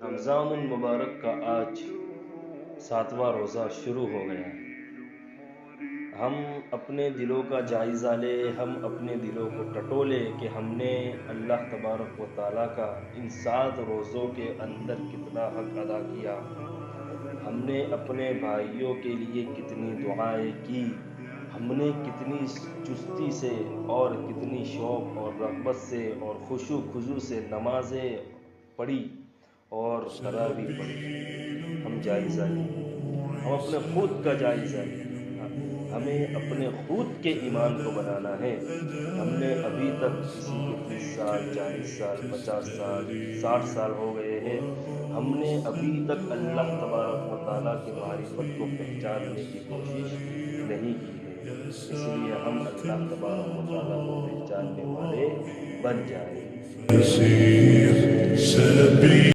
رمضان المبارک کا آج 7واں روزہ شروع ہو گیا ہے۔ ہم اپنے دلوں کا جائزہ لیں، ہم اپنے دلوں کو ٹٹولے کہ ہم نے اللہ تبارک و تعالیٰ کا ان 7 روزوں کے اندر کتنا حق ادا کیا، ہم نے اپنے بھائیوں کے لیے کتنی دعائیں کی، ہم نے کتنی چستی سے اور کتنی شوق اور رغبت سے اور خشوع و خضوع سے نمازیں پڑھی اور تراویح پڑھی۔ ہم جائزہ لیں، ہم اپنے خود کا جائزہ لیں، ہمیں اپنے خود کے ایمان کو بنانا ہے۔ ہم نے ابھی تک کسی کو 30 سال 40 سال 50 سال 60 سال ہو گئے ہیں، ہم نے ابھی تک اللہ تبارک و تعالیٰ کی معرفت کو پہچاننے کی کوشش نہیں کی ہے۔ اس لیے ہم اللہ تبارک و تعالیٰ کو پہچاننے والے بن جائیں۔